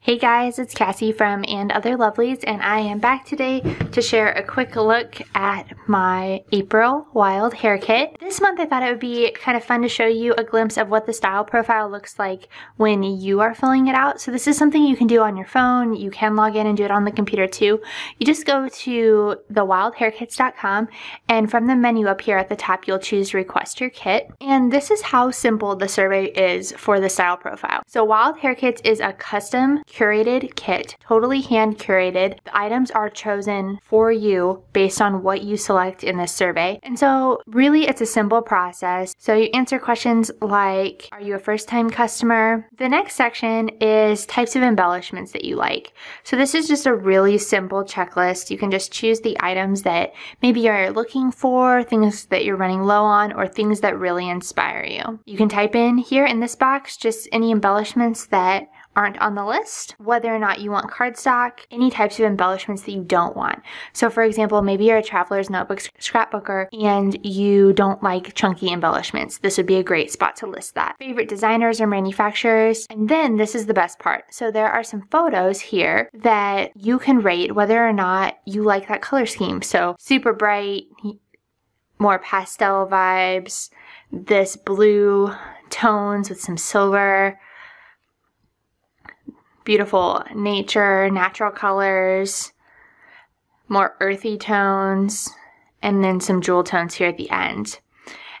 Hey guys, it's Cassie from And Other Lovelies, and I am back today to share a quick look at my April Wild Hair Kit. This month I thought it would be kind of fun to show you a glimpse of what the style profile looks like when you are filling it out. So this is something you can do on your phone. You can log in and do it on the computer too. You just go to thewildhairkits.com, and from the menu up here at the top you'll choose Request Your Kit. And this is how simple the survey is for the style profile. So Wild Hair Kits is a custom curated kit, totally hand curated. The items are chosen for you based on what you select in this survey. And so really it's a simple process. So you answer questions like, are you a first-time customer? The next section is types of embellishments that you like. So this is just a really simple checklist. You can just choose the items that maybe you're looking for, things that you're running low on, or things that really inspire you. You can type in here in this box just any embellishments that aren't on the list, whether or not you want cardstock, any types of embellishments that you don't want. So for example, maybe you're a traveler's notebook scrapbooker and you don't like chunky embellishments. This would be a great spot to list that. Favorite designers or manufacturers. And then this is the best part. So there are some photos here that you can rate whether or not you like that color scheme. So super bright, more pastel vibes, this blue tones with some silver, beautiful nature, natural colors, more earthy tones, and then some jewel tones here at the end.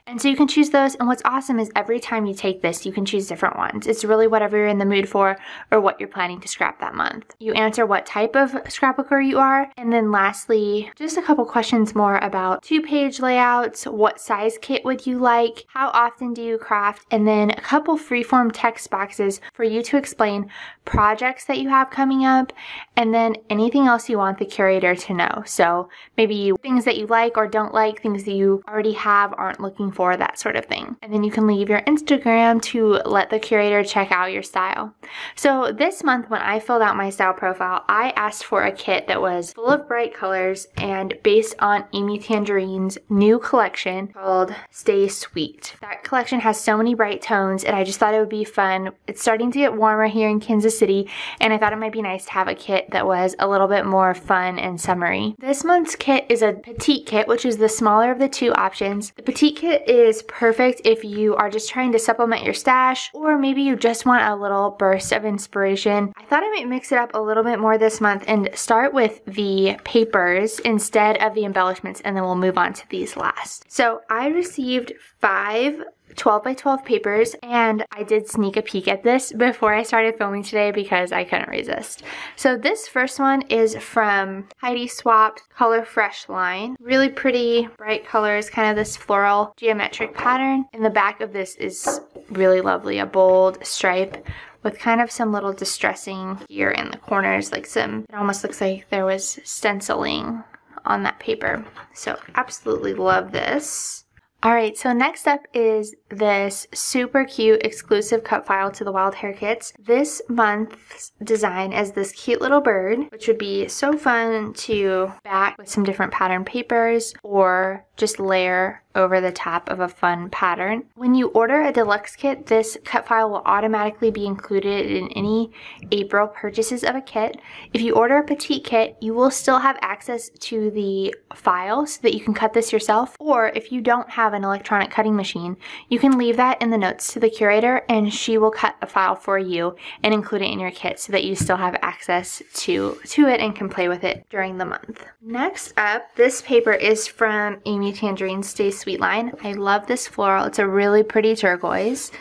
And so you can choose those, and what's awesome is every time you take this, you can choose different ones. It's really whatever you're in the mood for or what you're planning to scrap that month. You answer what type of scrapbooker you are, and then lastly, just a couple questions more about 2-page layouts, what size kit would you like, how often do you craft, and then a couple freeform text boxes for you to explain projects that you have coming up, and then anything else you want the curator to know. So maybe things that you like or don't like, things that you already have, aren't looking for, that sort of thing. And then you can leave your Instagram to let the curator check out your style. So this month when I filled out my style profile, I asked for a kit that was full of bright colors and based on Amy Tangerine's new collection called Stay Sweet. That collection has so many bright tones and I just thought it would be fun. It's starting to get warmer here in Kansas City and I thought it might be nice to have a kit that was a little bit more fun and summery. This month's kit is a petite kit, which is the smaller of the two options. The petite kit is perfect if you are just trying to supplement your stash, or maybe you just want a little burst of inspiration. I thought I might mix it up a little bit more this month and start with the papers instead of the embellishments, and then we'll move on to these last. So I received 5 12 by 12 papers, and I did sneak a peek at this before I started filming today because I couldn't resist. So this first one is from Heidi Swapp's Color Fresh line. Really pretty, bright colors, kind of this floral geometric pattern. And the back of this is really lovely, a bold stripe with kind of some little distressing here in the corners, like it almost looks like there was stenciling on that paper. So absolutely love this. Alright, so next up is this super cute exclusive cut file to the Wild Hair Kits. This month's design is this cute little bird, which would be so fun to back with some different pattern papers or just layer over the top of a fun pattern. When you order a deluxe kit, this cut file will automatically be included in any April purchases of a kit. If you order a petite kit, you will still have access to the file so that you can cut this yourself, or if you don't have an electronic cutting machine, you can leave that in the notes to the curator and she will cut a file for you and include it in your kit so that you still have access to it and can play with it during the month. Next up, this paper is from Amy Tangerine's Stay Sweet line. I love this floral. It's a really pretty turquoise.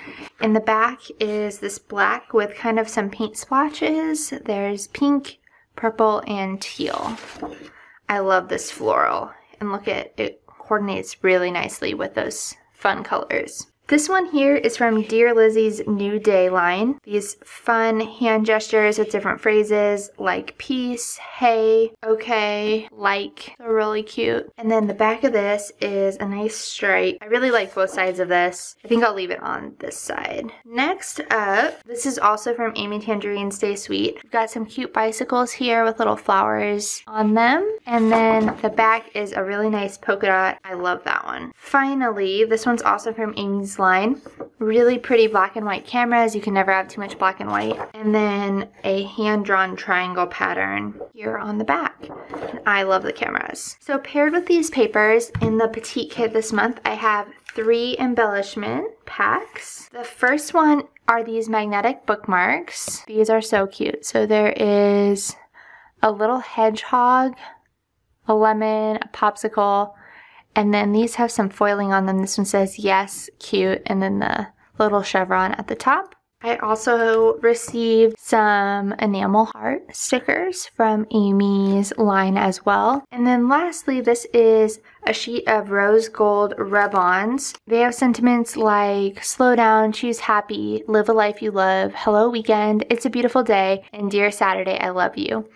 In the back is this black with kind of some paint splotches. There's pink, purple, and teal. I love this floral. And look at it, coordinates really nicely with those fun colors. This one here is from Dear Lizzie's New Day line. These fun hand gestures with different phrases like peace, hey, okay, like. They're really cute. And then the back of this is a nice stripe. I really like both sides of this. I think I'll leave it on this side. Next up, this is also from Amy Tangerine's Stay Sweet. We've got some cute bicycles here with little flowers on them. And then the back is a really nice polka dot. I love that one. Finally, this one's also from Amy's men's line. Really pretty black and white cameras. You can never have too much black and white. And then a hand-drawn triangle pattern here on the back. I love the cameras. So paired with these papers in the petite kit this month, I have 3 embellishment packs. The first one are these magnetic bookmarks. These are so cute. So there is a little hedgehog, a lemon, a popsicle, and then these have some foiling on them. This one says yes, cute, and then the little chevron at the top. I also received some enamel heart stickers from Amy's line as well. And then lastly, this is a sheet of rose gold rub-ons. They have sentiments like slow down, choose happy, live a life you love, hello weekend, it's a beautiful day, and dear Saturday, I love you.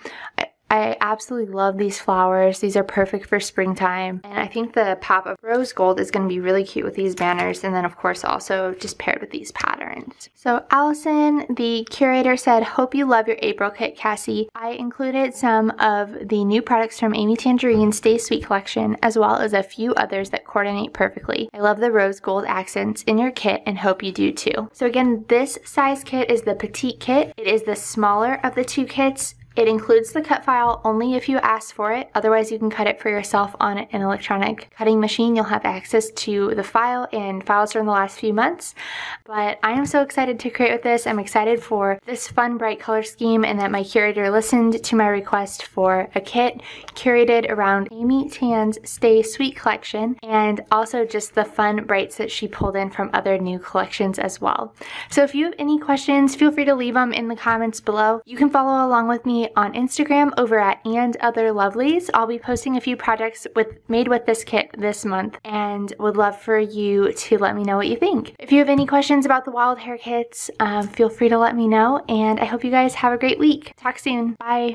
I absolutely love these flowers. These are perfect for springtime. And I think the pop of rose gold is going to be really cute with these banners. And then of course also just paired with these patterns. So Allison, the curator, said, hope you love your April kit, Cassie. I included some of the new products from Amy Tangerine's Stay Sweet collection, as well as a few others that coordinate perfectly. I love the rose gold accents in your kit and hope you do too. So again, this size kit is the petite kit. It is the smaller of the 2 kits. It includes the cut file only if you ask for it. Otherwise, you can cut it for yourself on an electronic cutting machine. You'll have access to the file and files from the last few months. But I am so excited to create with this. I'm excited for this fun, bright color scheme and that my curator listened to my request for a kit curated around Amy Tan's Stay Sweet collection and also just the fun brights that she pulled in from other new collections as well. So if you have any questions, feel free to leave them in the comments below. You can follow along with me on Instagram over at @andotherlovelies. I'll be posting a few projects made with this kit this month and would love for you to let me know what you think. If you have any questions about the Wild Hare kits, feel free to let me know, and I hope you guys have a great week. Talk soon. Bye.